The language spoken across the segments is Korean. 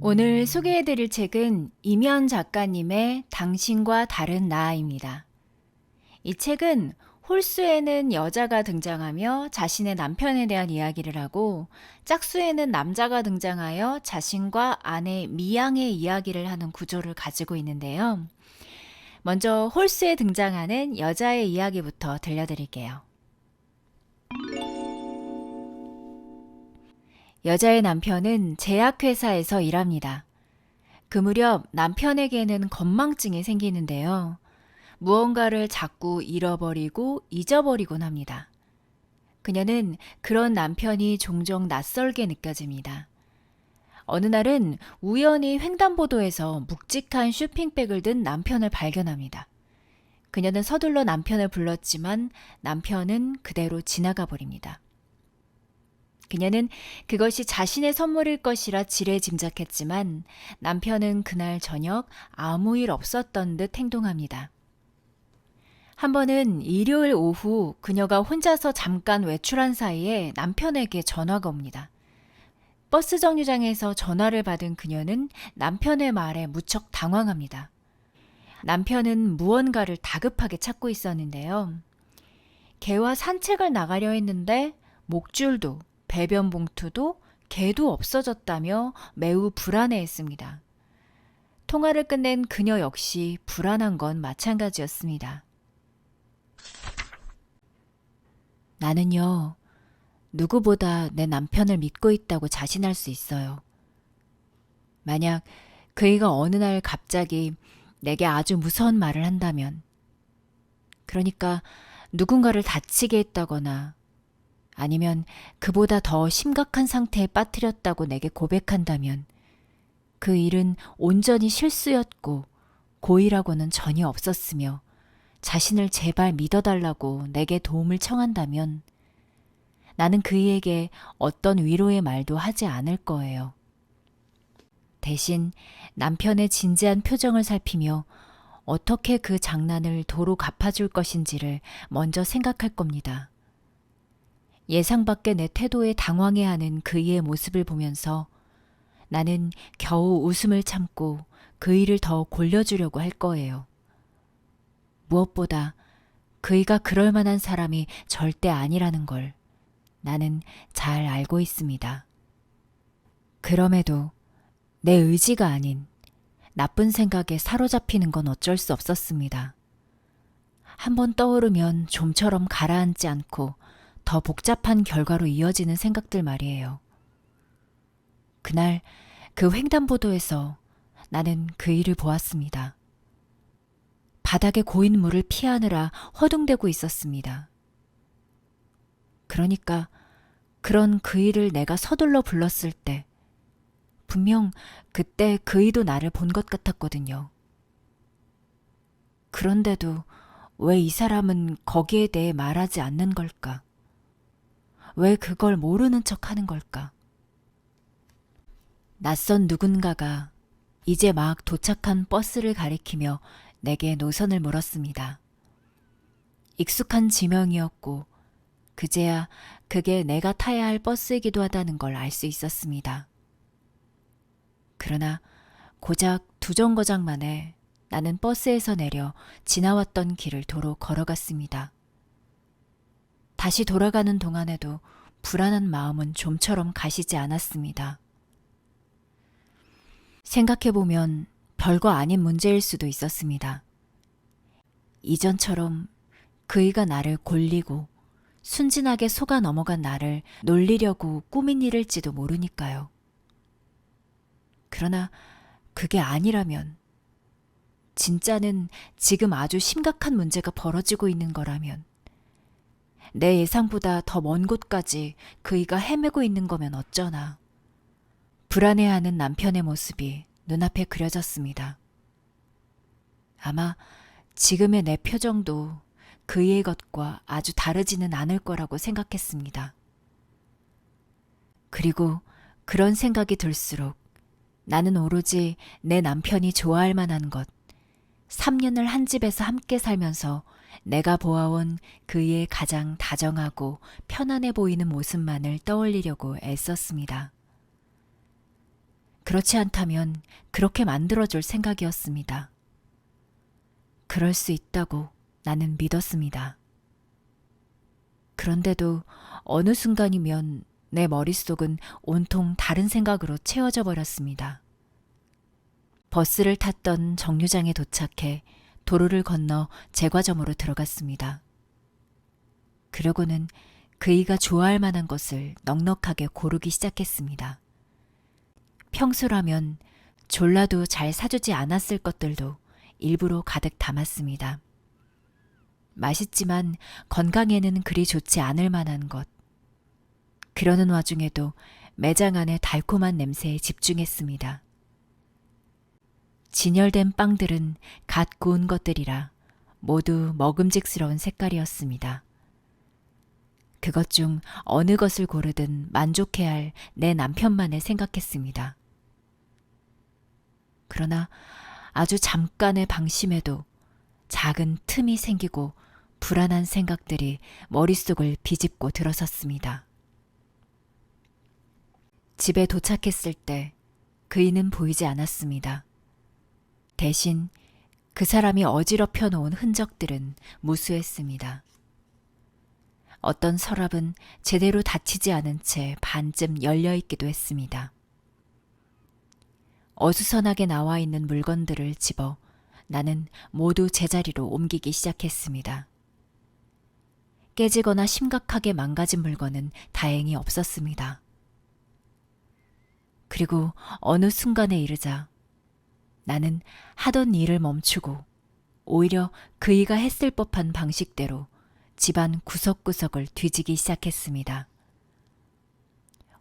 오늘 소개해드릴 책은 이면 작가님의 당신과 다른 나입니다. 이 책은 홀수에는 여자가 등장하며 자신의 남편에 대한 이야기를 하고 짝수에는 남자가 등장하여 자신과 아내 미양의 이야기를 하는 구조를 가지고 있는데요. 먼저 홀수에 등장하는 여자의 이야기부터 들려드릴게요. 여자의 남편은 제약회사에서 일합니다. 그 무렵 남편에게는 건망증이 생기는데요. 무언가를 자꾸 잃어버리고 잊어버리곤 합니다. 그녀는 그런 남편이 종종 낯설게 느껴집니다. 어느 날은 우연히 횡단보도에서 묵직한 쇼핑백을 든 남편을 발견합니다. 그녀는 서둘러 남편을 불렀지만 남편은 그대로 지나가 버립니다. 그녀는 그것이 자신의 선물일 것이라 지레 짐작했지만 남편은 그날 저녁 아무 일 없었던 듯 행동합니다. 한 번은 일요일 오후 그녀가 혼자서 잠깐 외출한 사이에 남편에게 전화가 옵니다. 버스 정류장에서 전화를 받은 그녀는 남편의 말에 무척 당황합니다. 남편은 무언가를 다급하게 찾고 있었는데요. 개와 산책을 나가려 했는데 목줄도 배변 봉투도 개도 없어졌다며 매우 불안해했습니다. 통화를 끝낸 그녀 역시 불안한 건 마찬가지였습니다. 나는요, 누구보다 내 남편을 믿고 있다고 자신할 수 있어요. 만약 그이가 어느 날 갑자기 내게 아주 무서운 말을 한다면, 그러니까 누군가를 다치게 했다거나 아니면 그보다 더 심각한 상태에 빠뜨렸다고 내게 고백한다면 그 일은 온전히 실수였고 고의라고는 전혀 없었으며 자신을 제발 믿어달라고 내게 도움을 청한다면 나는 그이에게 어떤 위로의 말도 하지 않을 거예요. 대신 남편의 진지한 표정을 살피며 어떻게 그 장난을 도로 갚아줄 것인지를 먼저 생각할 겁니다. 예상 밖의 내 태도에 당황해하는 그이의 모습을 보면서 나는 겨우 웃음을 참고 그이를 더 골려주려고 할 거예요. 무엇보다 그이가 그럴 만한 사람이 절대 아니라는 걸 나는 잘 알고 있습니다. 그럼에도 내 의지가 아닌 나쁜 생각에 사로잡히는 건 어쩔 수 없었습니다. 한번 떠오르면 좀처럼 가라앉지 않고 더 복잡한 결과로 이어지는 생각들 말이에요. 그날 그 횡단보도에서 나는 그이를 보았습니다. 바닥에 고인 물을 피하느라 허둥대고 있었습니다. 그러니까 그런 그이를 내가 서둘러 불렀을 때 분명 그때 그이도 나를 본 것 같았거든요. 그런데도 왜 이 사람은 거기에 대해 말하지 않는 걸까? 왜 그걸 모르는 척 하는 걸까? 낯선 누군가가 이제 막 도착한 버스를 가리키며 내게 노선을 물었습니다. 익숙한 지명이었고 그제야 그게 내가 타야 할 버스이기도 하다는 걸 알 수 있었습니다. 그러나 고작 두 정거장 만에 나는 버스에서 내려 지나왔던 길을 도로 걸어갔습니다. 다시 돌아가는 동안에도 불안한 마음은 좀처럼 가시지 않았습니다. 생각해보면 별거 아닌 문제일 수도 있었습니다. 이전처럼 그이가 나를 골리고 순진하게 속아 넘어간 나를 놀리려고 꾸민 일일지도 모르니까요. 그러나 그게 아니라면, 진짜는 지금 아주 심각한 문제가 벌어지고 있는 거라면, 내 예상보다 더 먼 곳까지 그이가 헤매고 있는 거면 어쩌나. 불안해하는 남편의 모습이 눈앞에 그려졌습니다. 아마 지금의 내 표정도 그이의 것과 아주 다르지는 않을 거라고 생각했습니다. 그리고 그런 생각이 들수록 나는 오로지 내 남편이 좋아할 만한 것, 3년을 한 집에서 함께 살면서 내가 보아온 그의 가장 다정하고 편안해 보이는 모습만을 떠올리려고 애썼습니다. 그렇지 않다면 그렇게 만들어줄 생각이었습니다. 그럴 수 있다고 나는 믿었습니다. 그런데도 어느 순간이면 내 머릿속은 온통 다른 생각으로 채워져 버렸습니다. 버스를 탔던 정류장에 도착해 도로를 건너 제과점으로 들어갔습니다. 그러고는 그이가 좋아할 만한 것을 넉넉하게 고르기 시작했습니다. 평소라면 졸라도 잘 사주지 않았을 것들도 일부러 가득 담았습니다. 맛있지만 건강에는 그리 좋지 않을 만한 것. 그러는 와중에도 매장 안의 달콤한 냄새에 집중했습니다. 진열된 빵들은 갓 구운 것들이라 모두 먹음직스러운 색깔이었습니다. 그것 중 어느 것을 고르든 만족해야 할 내 남편만을 생각했습니다. 그러나 아주 잠깐의 방심에도 작은 틈이 생기고 불안한 생각들이 머릿속을 비집고 들어섰습니다. 집에 도착했을 때 그이는 보이지 않았습니다. 대신 그 사람이 어지럽혀 놓은 흔적들은 무수했습니다. 어떤 서랍은 제대로 닫히지 않은 채 반쯤 열려있기도 했습니다. 어수선하게 나와 있는 물건들을 집어 나는 모두 제자리로 옮기기 시작했습니다. 깨지거나 심각하게 망가진 물건은 다행히 없었습니다. 그리고 어느 순간에 이르자 나는 하던 일을 멈추고 오히려 그이가 했을 법한 방식대로 집안 구석구석을 뒤지기 시작했습니다.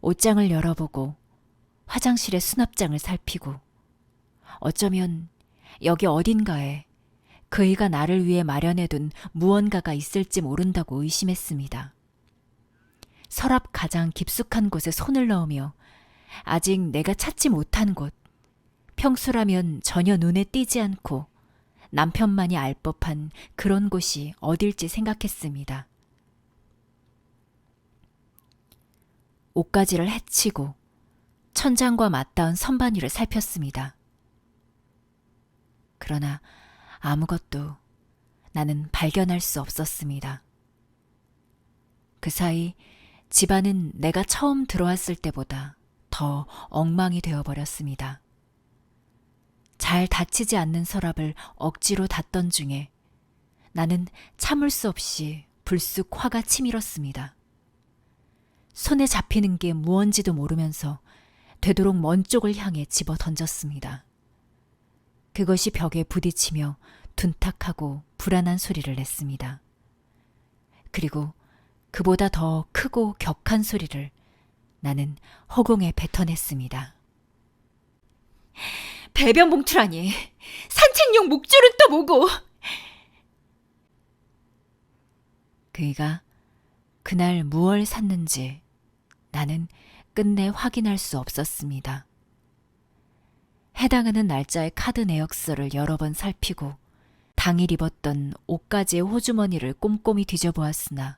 옷장을 열어보고 화장실의 수납장을 살피고 어쩌면 여기 어딘가에 그이가 나를 위해 마련해둔 무언가가 있을지 모른다고 의심했습니다. 서랍 가장 깊숙한 곳에 손을 넣으며 아직 내가 찾지 못한 곳, 평소라면 전혀 눈에 띄지 않고 남편만이 알 법한 그런 곳이 어딜지 생각했습니다. 옷가지를 헤치고 천장과 맞닿은 선반 위를 살폈습니다. 그러나 아무것도 나는 발견할 수 없었습니다. 그 사이 집안은 내가 처음 들어왔을 때보다 더 엉망이 되어버렸습니다. 잘 닫히지 않는 서랍을 억지로 닫던 중에 나는 참을 수 없이 불쑥 화가 치밀었습니다. 손에 잡히는 게 무언지도 모르면서 되도록 먼 쪽을 향해 집어 던졌습니다. 그것이 벽에 부딪히며 둔탁하고 불안한 소리를 냈습니다. 그리고 그보다 더 크고 격한 소리를 나는 허공에 뱉어냈습니다. 배변 봉투라니! 산책용 목줄은 또 뭐고! 그이가 그날 무얼 샀는지 나는 끝내 확인할 수 없었습니다. 해당하는 날짜의 카드 내역서를 여러 번 살피고 당일 입었던 옷가지의 호주머니를 꼼꼼히 뒤져보았으나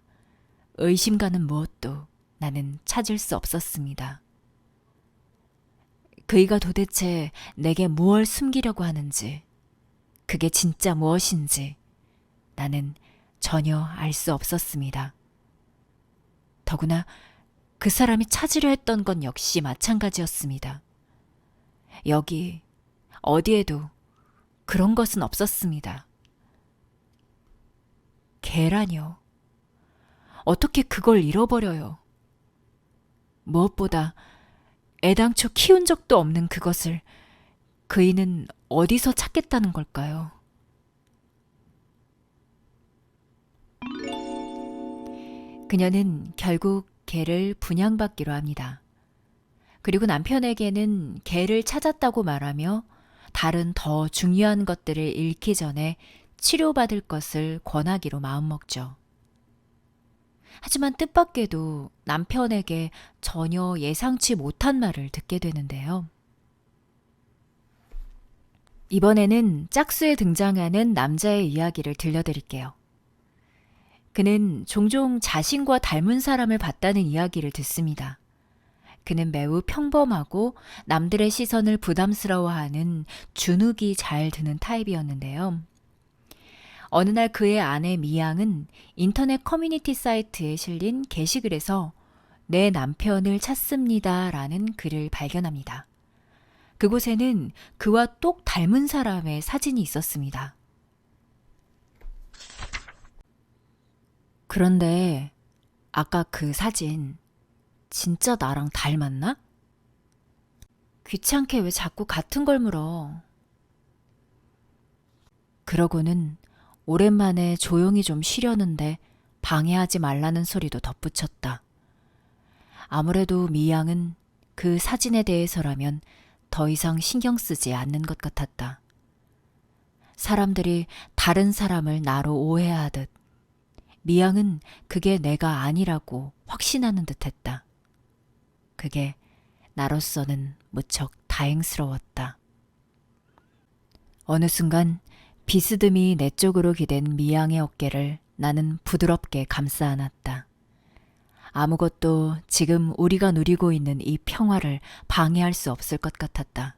의심 가는 무엇도 나는 찾을 수 없었습니다. 그이가 도대체 내게 무얼 숨기려고 하는지, 그게 진짜 무엇인지 나는 전혀 알 수 없었습니다. 더구나 그 사람이 찾으려 했던 건 역시 마찬가지였습니다. 여기 어디에도 그런 것은 없었습니다. 개라뇨. 어떻게 그걸 잃어버려요. 무엇보다 애당초 키운 적도 없는 그것을 그이는 어디서 찾겠다는 걸까요? 그녀는 결국 개를 분양받기로 합니다. 그리고 남편에게는 개를 찾았다고 말하며 다른 더 중요한 것들을 잃기 전에 치료받을 것을 권하기로 마음먹죠. 하지만 뜻밖에도 남편에게 전혀 예상치 못한 말을 듣게 되는데요. 이번에는 짝수에 등장하는 남자의 이야기를 들려드릴게요. 그는 종종 자신과 닮은 사람을 봤다는 이야기를 듣습니다. 그는 매우 평범하고 남들의 시선을 부담스러워하는 주눅이 잘 드는 타입이었는데요. 어느 날 그의 아내 미양은 인터넷 커뮤니티 사이트에 실린 게시글에서 내 남편을 찾습니다 라는 글을 발견합니다. 그곳에는 그와 똑 닮은 사람의 사진이 있었습니다. 그런데 아까 그 사진 진짜 나랑 닮았나? 귀찮게 왜 자꾸 같은 걸 물어? 그러고는 오랜만에 조용히 좀 쉬려는데 방해하지 말라는 소리도 덧붙였다. 아무래도 미양은 그 사진에 대해서라면 더 이상 신경 쓰지 않는 것 같았다. 사람들이 다른 사람을 나로 오해하듯 미양은 그게 내가 아니라고 확신하는 듯했다. 그게 나로서는 무척 다행스러웠다. 어느 순간 비스듬히 내 쪽으로 기댄 미양의 어깨를 나는 부드럽게 감싸 안았다. 아무것도 지금 우리가 누리고 있는 이 평화를 방해할 수 없을 것 같았다.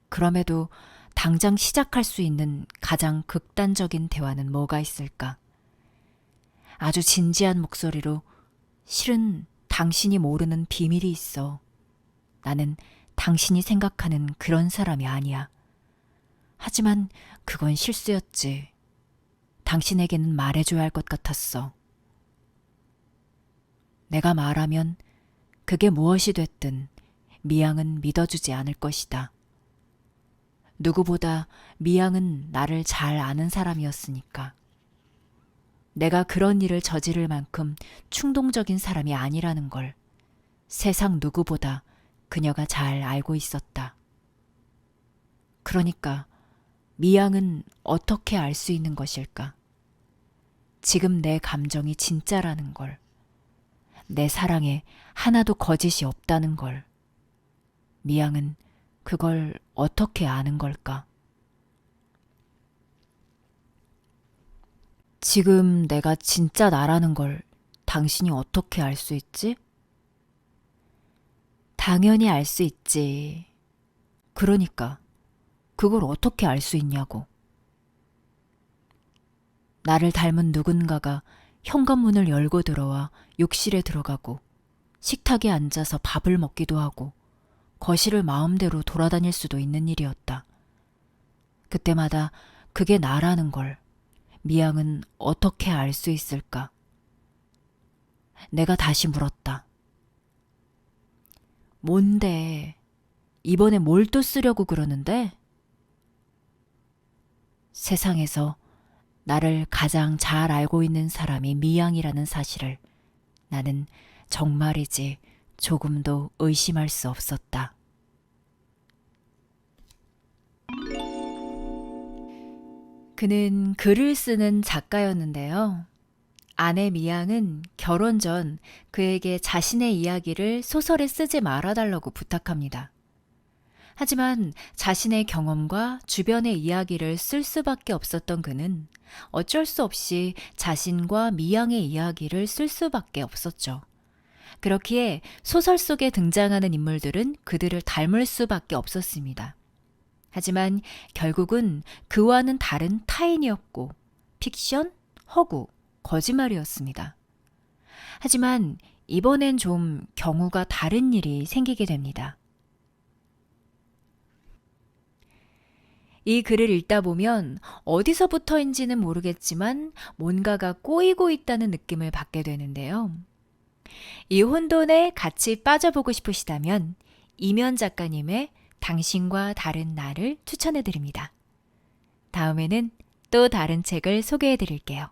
그럼에도 당장 시작할 수 있는 가장 극단적인 대화는 뭐가 있을까? 아주 진지한 목소리로 실은 당신이 모르는 비밀이 있어. 나는 당신이 생각하는 그런 사람이 아니야. 하지만 그건 실수였지. 당신에게는 말해줘야 할 것 같았어. 내가 말하면 그게 무엇이 됐든 미양은 믿어주지 않을 것이다. 누구보다 미양은 나를 잘 아는 사람이었으니까. 내가 그런 일을 저지를 만큼 충동적인 사람이 아니라는 걸 세상 누구보다 그녀가 잘 알고 있었다. 그러니까 미양은 어떻게 알 수 있는 것일까? 지금 내 감정이 진짜라는 걸, 내 사랑에 하나도 거짓이 없다는 걸, 미양은 그걸 어떻게 아는 걸까? 지금 내가 진짜 나라는 걸 당신이 어떻게 알 수 있지? 당연히 알 수 있지. 그러니까 그걸 어떻게 알 수 있냐고. 나를 닮은 누군가가 현관문을 열고 들어와 욕실에 들어가고 식탁에 앉아서 밥을 먹기도 하고 거실을 마음대로 돌아다닐 수도 있는 일이었다. 그때마다 그게 나라는 걸 미양은 어떻게 알 수 있을까? 내가 다시 물었다. 뭔데? 이번에 뭘 또 쓰려고 그러는데? 세상에서 나를 가장 잘 알고 있는 사람이 미양이라는 사실을 나는 정말이지 조금도 의심할 수 없었다. 그는 글을 쓰는 작가였는데요. 아내 미양은 결혼 전 그에게 자신의 이야기를 소설에 쓰지 말아달라고 부탁합니다. 하지만 자신의 경험과 주변의 이야기를 쓸 수밖에 없었던 그는 어쩔 수 없이 자신과 미양의 이야기를 쓸 수밖에 없었죠. 그렇기에 소설 속에 등장하는 인물들은 그들을 닮을 수밖에 없었습니다. 하지만 결국은 그와는 다른 타인이었고 픽션, 허구, 거짓말이었습니다. 하지만 이번엔 좀 경우가 다른 일이 생기게 됩니다. 이 글을 읽다 보면 어디서부터인지는 모르겠지만 뭔가가 꼬이고 있다는 느낌을 받게 되는데요. 이 혼돈에 같이 빠져보고 싶으시다면 이면 작가님의 당신과 다른 나를 추천해 드립니다. 다음에는 또 다른 책을 소개해 드릴게요.